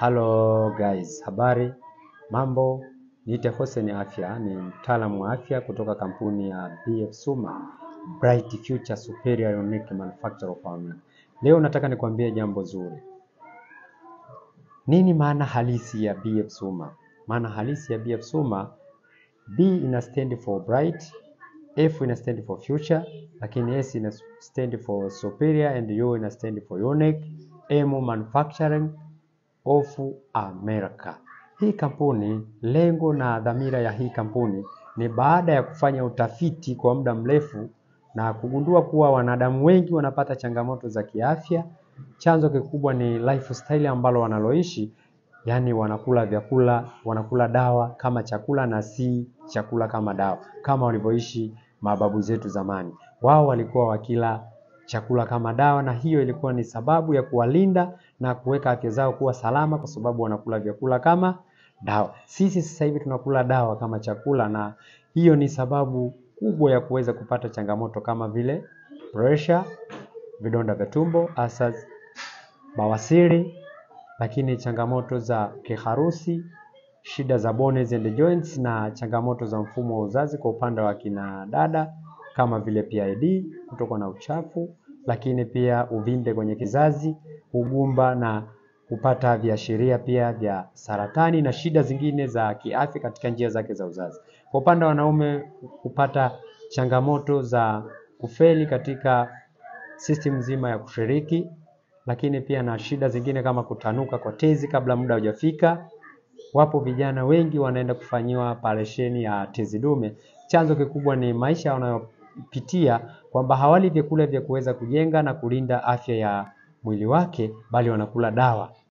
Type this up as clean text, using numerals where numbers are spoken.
Hello guys, habari, mambo, niite Hussein Afya, ni mtaalamu wa afya kutoka kampuni ya BF Suma, Bright Future Superior Unique Manufacturer of Farmland. Leo nataka nikwambie jambo zuri. Nini maana halisi ya BF Suma? Maana halisi ya BF Suma, B ina stand for bright, F ina stand for future, lakini S ina stand for superior and U ina stand for unique, M manufacturing of America. Hii kampuni, lengo na dhamira ya hii kampuni ni baada ya kufanya utafiti kwa muda mrefu na kugundua kuwa wanadamu wengi wanapata changamoto za kiafya. Chanzo kikubwa ni lifestyle ambalo wanaloishi, yani wanakula vyakula, wanakula dawa kama chakula na si chakula kama dawa, kama walivyoishi mababu zetu zamani. Wao walikuwa wakila chakula kama dawa, na hiyo ilikuwa ni sababu ya kuwalinda na kuweka afya zao kuwa salama, kwa sababu wanakula vyakula kama dawa. Sisi sasa hivi tunakula dawa kama chakula, na hiyo ni sababu kubwa ya kuweza kupata changamoto kama vile pressure, vidonda vya tumbo, ulcers, bawasiri, lakini changamoto za kiharusi, shida za bones and joints, na changamoto za mfumo wa uzazi kwa upande wa kina dada kama vile PID, kutokwa na uchafu, lakini pia uvimbe kwenye kizazi, ugumba, na kupata viashiria pia vya saratani na shida zingine za kiafya katika njia zake za uzazi. Kwa upande wa wanaume, kupata changamoto za kufeli katika system nzima ya kushiriki, lakini pia na shida zingine kama kutanuka kwa tezi kabla muda hujafika. Wapo vijana wengi wanaenda kufanyiwa operesheni ya tezi dume. Chanzo kikubwa ni maisha wanayopitia, kwamba hawali vyakula vya kuweza kujenga na kulinda afya ya mwili wake, bali wanakula dawa.